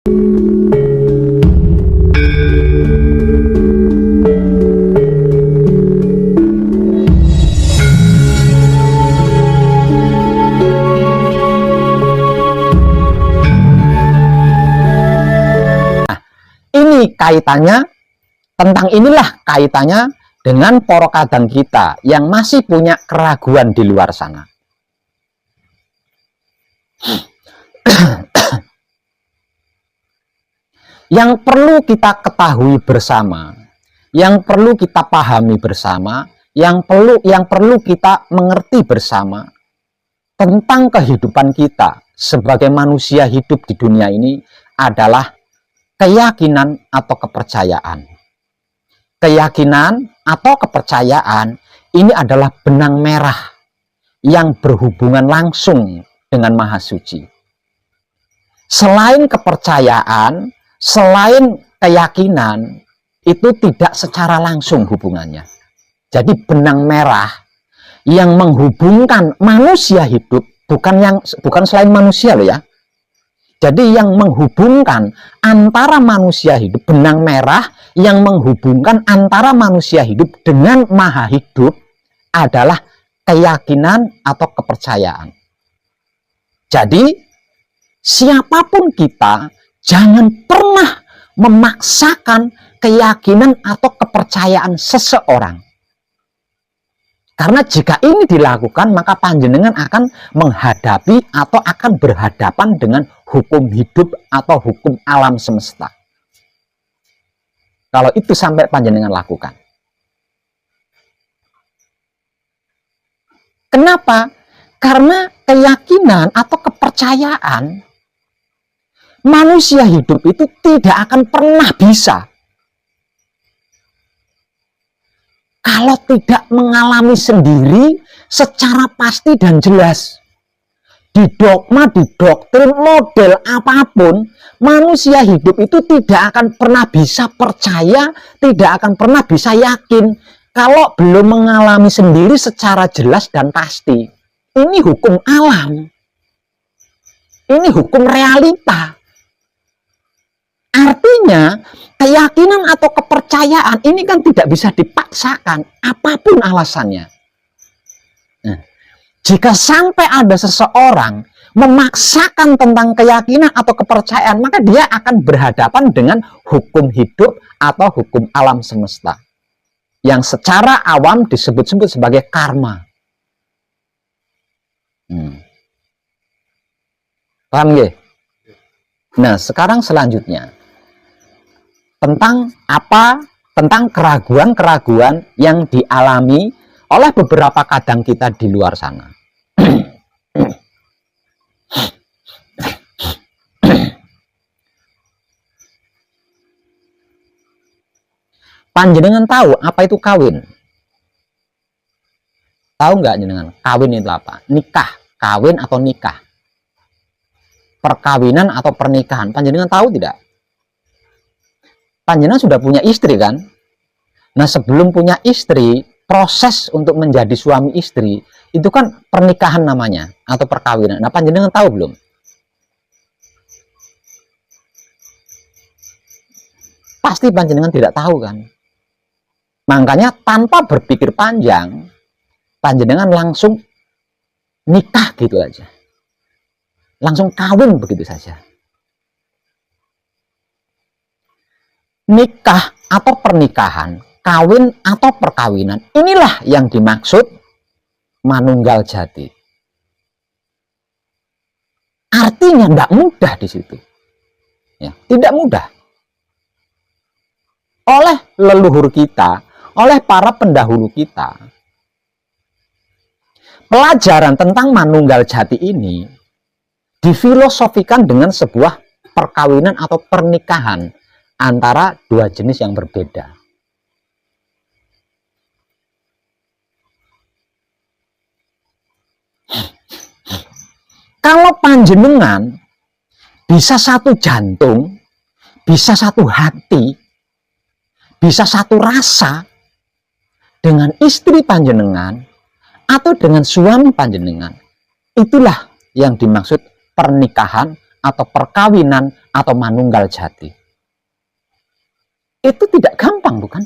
Ini kaitannya, tentang inilah kaitannya dengan para kadang kita yang masih punya keraguan di luar sana. Yang perlu kita ketahui bersama, yang perlu kita pahami bersama, yang perlu kita mengerti bersama tentang kehidupan kita sebagai manusia hidup di dunia ini adalah keyakinan atau kepercayaan. Keyakinan atau kepercayaan ini adalah benang merah yang berhubungan langsung dengan Maha Suci. Selain kepercayaan, selain keyakinan, itu tidak secara langsung hubungannya. Jadi benang merah yang menghubungkan manusia hidup, bukan selain manusia loh ya. Jadi yang menghubungkan antara manusia hidup, benang merah yang menghubungkan antara manusia hidup dengan Maha Hidup adalah keyakinan atau kepercayaan. Jadi siapapun kita, jangan pernah memaksakan keyakinan atau kepercayaan seseorang. Karena jika ini dilakukan, maka panjenengan akan menghadapi atau akan berhadapan dengan hukum hidup atau hukum alam semesta. Kalau itu sampai panjenengan lakukan. Kenapa? Karena keyakinan atau kepercayaan manusia hidup itu tidak akan pernah bisa kalau tidak mengalami sendiri secara pasti dan jelas. Di dogma, di doktrin, model apapun, manusia hidup itu tidak akan pernah bisa percaya, tidak akan pernah bisa yakin kalau belum mengalami sendiri secara jelas dan pasti. Ini hukum alam. Ini hukum realita. Artinya, keyakinan atau kepercayaan ini kan tidak bisa dipaksakan, apapun alasannya. Nah, jika sampai ada seseorang memaksakan tentang keyakinan atau kepercayaan, maka dia akan berhadapan dengan hukum hidup atau hukum alam semesta, yang secara awam disebut-sebut sebagai karma. Paham nggih? Nah, sekarang selanjutnya tentang keraguan-keraguan yang dialami oleh beberapa kadang kita di luar sana. Panjenengan tahu apa itu kawin? Tahu nggak jenengan? Kawin itu apa? Nikah, kawin atau nikah? Perkawinan atau pernikahan? Panjenengan tahu tidak? Panjenengan sudah punya istri kan? Nah, sebelum punya istri, proses untuk menjadi suami istri itu kan pernikahan namanya atau perkawinan. Nah, panjenengan tahu belum? Pasti panjenengan tidak tahu kan? Makanya tanpa berpikir panjang, panjenengan langsung nikah gitu aja. Langsung kawin begitu saja. Nikah atau pernikahan, kawin atau perkawinan, inilah yang dimaksud manunggal jati. Artinya tidak mudah di situ. Ya, tidak mudah. Oleh leluhur kita, oleh para pendahulu kita, pelajaran tentang manunggal jati ini difilosofikan dengan sebuah perkawinan atau pernikahan antara dua jenis yang berbeda. Kalau panjenengan bisa satu jantung, bisa satu hati, bisa satu rasa dengan istri panjenengan atau dengan suami panjenengan, itulah yang dimaksud pernikahan atau perkawinan atau manunggal jati. Itu tidak gampang, bukan?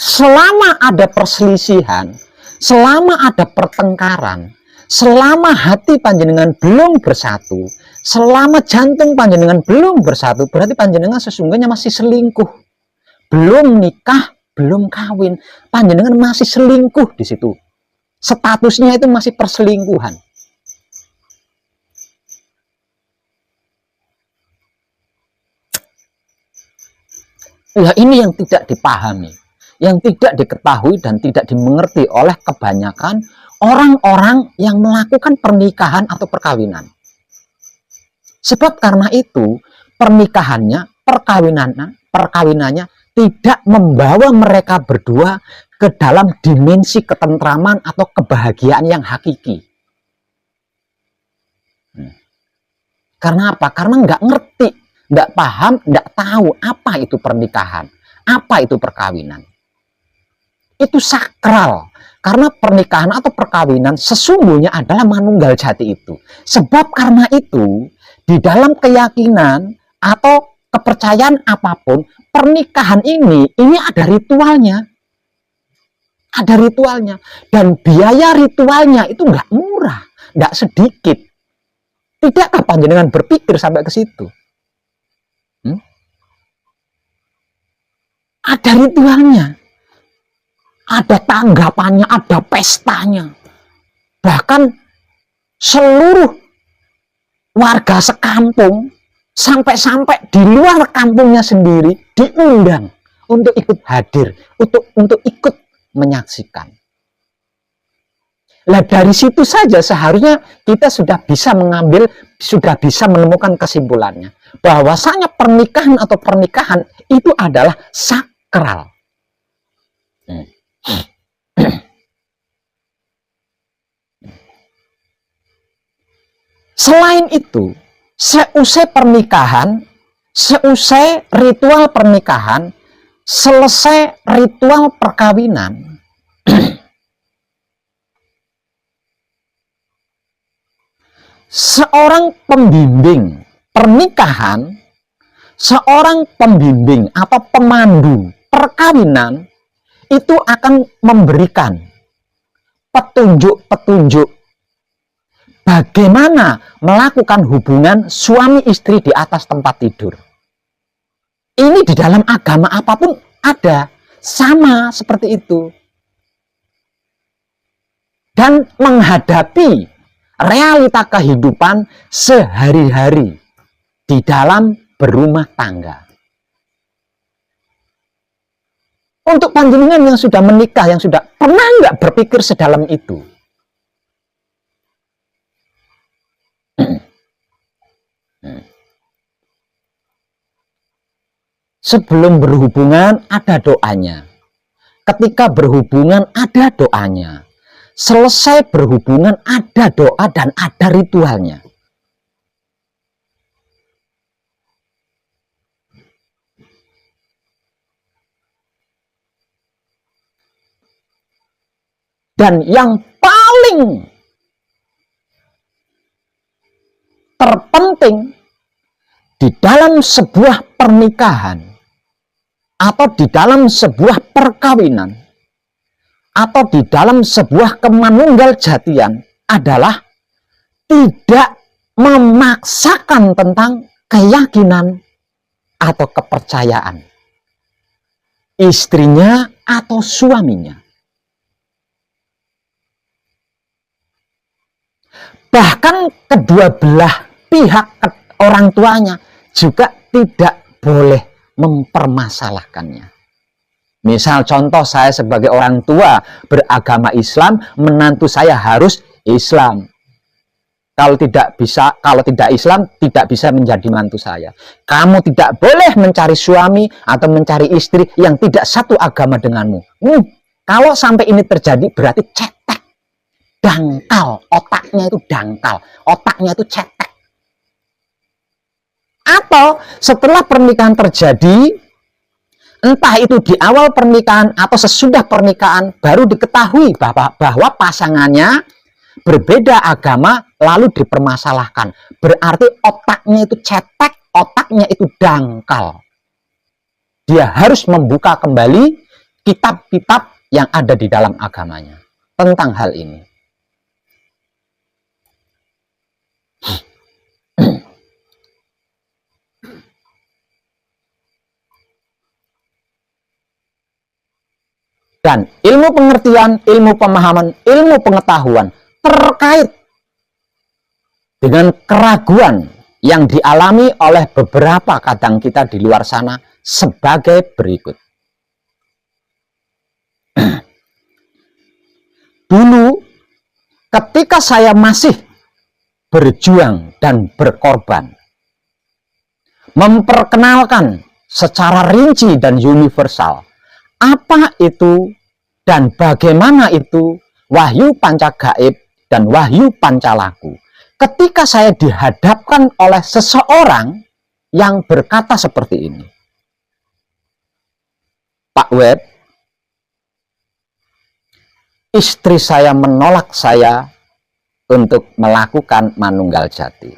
Selama ada perselisihan, selama ada pertengkaran, selama hati panjenengan belum bersatu, selama jantung panjenengan belum bersatu, berarti panjenengan sesungguhnya masih selingkuh. Belum nikah, belum kawin, panjenengan masih selingkuh di situ. Statusnya itu masih perselingkuhan. Ya, ini yang tidak dipahami, yang tidak diketahui dan tidak dimengerti oleh kebanyakan orang-orang yang melakukan pernikahan atau perkawinan. Sebab karena itu pernikahannya, perkawinannya tidak membawa mereka berdua ke dalam dimensi ketentraman atau kebahagiaan yang hakiki. Karena apa? Karena nggak ngerti, nggak paham, nggak tahu apa itu pernikahan, apa itu perkawinan. Itu sakral. Karena pernikahan atau perkawinan sesungguhnya adalah manunggal jati itu. Sebab karena itu, di dalam keyakinan atau kepercayaan apapun, pernikahan ini ada ritualnya. Ada ritualnya. Dan biaya ritualnya itu nggak murah, nggak sedikit. Tidakkah panjenengan berpikir sampai ke situ? Ada ritualnya. Ada tanggapannya, ada pestanya. Bahkan seluruh warga sekampung, sampai-sampai di luar kampungnya sendiri diundang untuk ikut hadir, untuk ikut menyaksikan. Nah, dari situ saja seharusnya kita sudah bisa menemukan kesimpulannya bahwasanya pernikahan itu adalah sakral. Selain itu, seusai pernikahan, seusai ritual pernikahan, selesai ritual perkawinan, seorang pembimbing pernikahan, seorang pembimbing atau pemandu perkawinan itu akan memberikan petunjuk-petunjuk bagaimana melakukan hubungan suami istri di atas tempat tidur. Ini di dalam agama apapun ada, sama seperti itu. Dan menghadapi realita kehidupan sehari-hari di dalam berumah tangga. Untuk panjenengan yang sudah menikah, yang sudah pernah nggak berpikir sedalam itu? Sebelum berhubungan ada doanya. Ketika berhubungan ada doanya. Selesai berhubungan ada doa dan ada ritualnya. Dan yang paling terpenting di dalam sebuah pernikahan atau di dalam sebuah perkawinan atau di dalam sebuah kemanunggal jatian adalah tidak memaksakan tentang keyakinan atau kepercayaan istrinya atau suaminya. Bahkan kedua belah pihak orang tuanya juga tidak boleh mempermasalahkannya. Misal contoh, saya sebagai orang tua beragama Islam, menantu saya harus Islam. Kalau tidak Islam, tidak bisa menjadi mantu saya. Kamu tidak boleh mencari suami atau mencari istri yang tidak satu agama denganmu. Kalau sampai ini terjadi berarti cetek. Dangkal, otaknya itu dangkal, otaknya itu cetek. Atau setelah pernikahan terjadi, Entah itu di awal pernikahan atau sesudah pernikahan baru diketahui bahwa pasangannya berbeda agama lalu dipermasalahkan. Berarti otaknya itu cetek, otaknya itu dangkal. Dia harus membuka kembali kitab-kitab yang ada di dalam agamanya tentang hal ini. Dan ilmu pengertian, ilmu pemahaman, ilmu pengetahuan terkait dengan keraguan yang dialami oleh beberapa kadang kita di luar sana sebagai berikut. Dulu ketika saya masih berjuang dan berkorban, memperkenalkan secara rinci dan universal apa itu dan bagaimana itu wahyu pancagaib dan wahyu pancalaku. Ketika saya dihadapkan oleh seseorang yang berkata seperti ini, Pak Web, istri saya menolak saya untuk melakukan manunggal jati.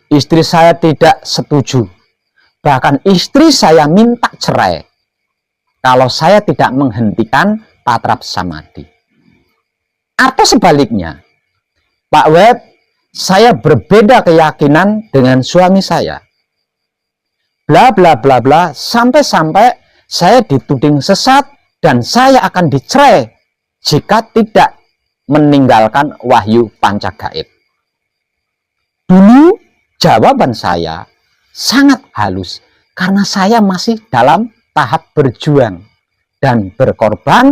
Istri saya tidak setuju. Bahkan istri saya minta cerai kalau saya tidak menghentikan patrap samadhi. Atau sebaliknya, Pak Web, saya berbeda keyakinan dengan suami saya. Bla bla bla bla, sampai-sampai saya dituding sesat dan saya akan dicerai jika tidak meninggalkan wahyu pancagaib. Dulu jawaban saya sangat halus karena saya masih dalam tahap berjuang dan berkorban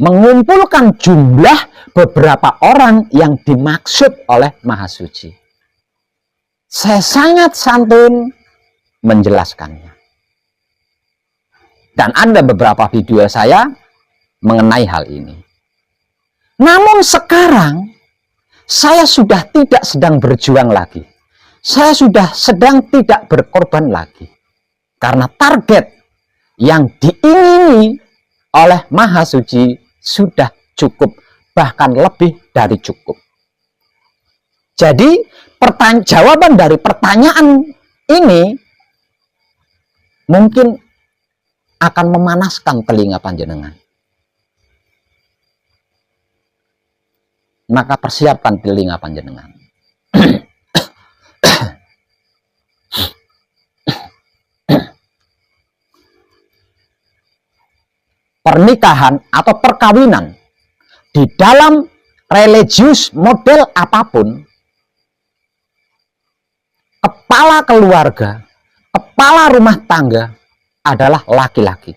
mengumpulkan jumlah beberapa orang yang dimaksud oleh Maha Suci. Saya sangat santun menjelaskannya. Dan ada beberapa video saya mengenai hal ini. Namun sekarang saya sudah tidak sedang berjuang lagi. Saya sudah sedang tidak berkorban lagi. Karena target yang diingini oleh Maha Suci sudah cukup, bahkan lebih dari cukup. Jadi jawaban dari pertanyaan ini mungkin akan memanaskan telinga panjenengan. Maka persiapkan telinga panjenengan. Pernikahan atau perkawinan di dalam religius model apapun, kepala keluarga, kepala rumah tangga adalah laki-laki.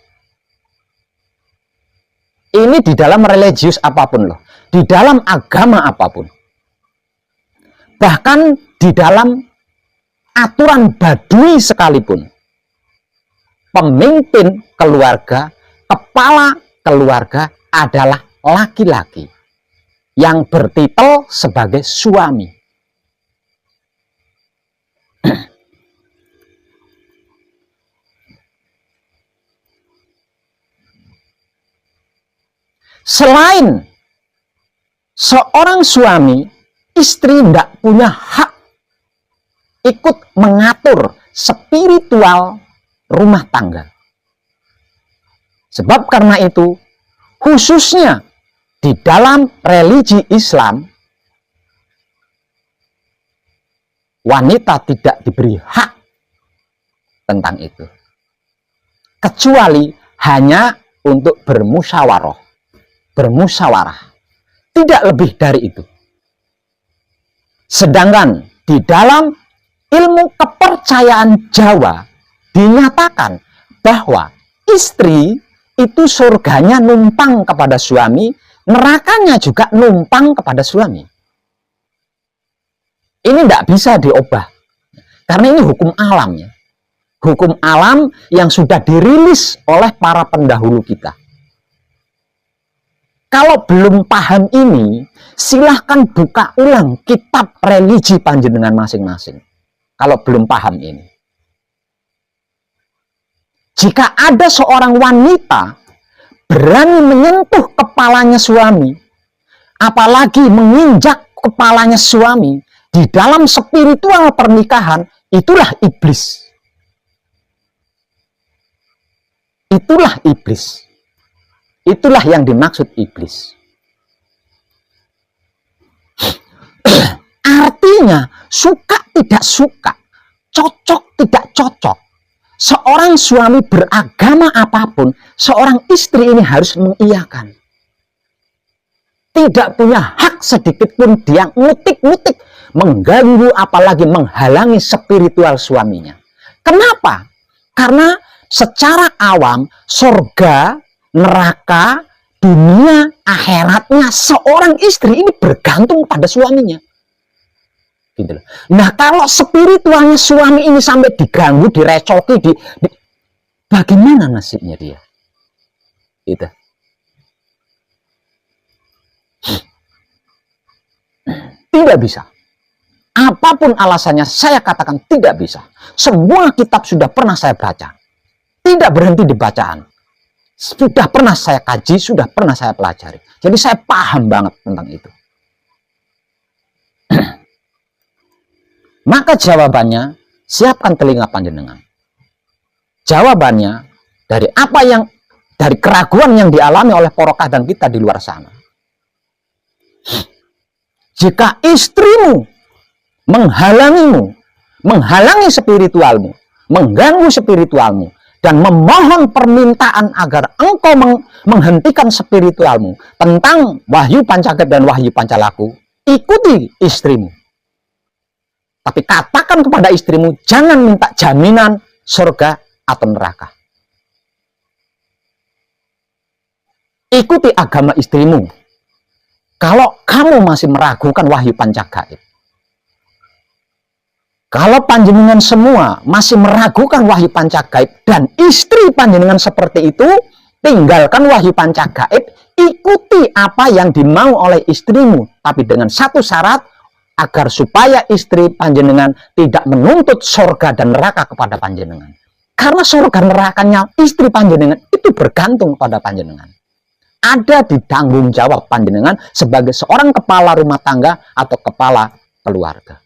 Ini di dalam religius apapun loh, di dalam agama apapun. Bahkan di dalam aturan Baduy sekalipun, pemimpin keluarga, kepala keluarga adalah laki-laki yang bertitel sebagai suami. Selain seorang suami, istri tidak punya hak ikut mengatur spiritual rumah tangga. Sebab karena itu, khususnya di dalam religi Islam, wanita tidak diberi hak tentang itu. Kecuali hanya untuk bermusyawarah. Tidak lebih dari itu. Sedangkan di dalam ilmu kepercayaan Jawa dinyatakan bahwa istri itu surganya numpang kepada suami, nerakanya juga numpang kepada suami. Ini tidak bisa diubah. Karena ini hukum alam ya. Hukum alam yang sudah dirilis oleh para pendahulu kita. Kalau belum paham ini, silahkan buka ulang kitab religi panjenengan masing-masing. Kalau belum paham ini. Jika ada seorang wanita berani menyentuh kepalanya suami, apalagi menginjak kepalanya suami di dalam spiritual pernikahan, itulah iblis. Itulah iblis. Itulah yang dimaksud iblis. Artinya, suka tidak suka, cocok tidak cocok. Seorang suami beragama apapun, seorang istri ini harus mengiyakan. Tidak punya hak sedikit pun dia ngutik-ngutik, mengganggu apalagi menghalangi spiritual suaminya. Kenapa? Karena secara awam, surga, neraka, dunia, akhiratnya seorang istri ini bergantung pada suaminya. Gitu loh. Nah, kalau spiritualnya suami ini sampai diganggu, direcoki, bagaimana nasibnya dia? Gitu. Tidak bisa. Apapun alasannya, saya katakan tidak bisa. Semua kitab sudah pernah saya baca. Tidak berhenti di bacaan. Sudah pernah saya kaji, sudah pernah saya pelajari. Jadi saya paham banget tentang itu. Maka jawabannya, siapkan telinga panjenengan. Jawabannya, dari keraguan yang dialami oleh para kadang kita di luar sana. Jika istrimu menghalangimu, menghalangi spiritualmu, mengganggu spiritualmu, dan memohon permintaan agar engkau menghentikan spiritualmu tentang wahyu pancaket dan wahyu pancalaku, ikuti istrimu. Tapi katakan kepada istrimu, jangan minta jaminan surga atau neraka. Ikuti agama istrimu. Kalau kamu masih meragukan wahyu pancagaib, kalau panjenengan semua masih meragukan wahyu pancagaib dan istri panjenengan seperti itu, tinggalkan wahyu pancagaib, ikuti apa yang dimau oleh istrimu, tapi dengan satu syarat, agar supaya istri panjenengan tidak menuntut surga dan neraka kepada panjenengan. Karena surga nerakanya istri panjenengan itu bergantung pada panjenengan. Ada di tanggung jawab panjenengan sebagai seorang kepala rumah tangga atau kepala keluarga.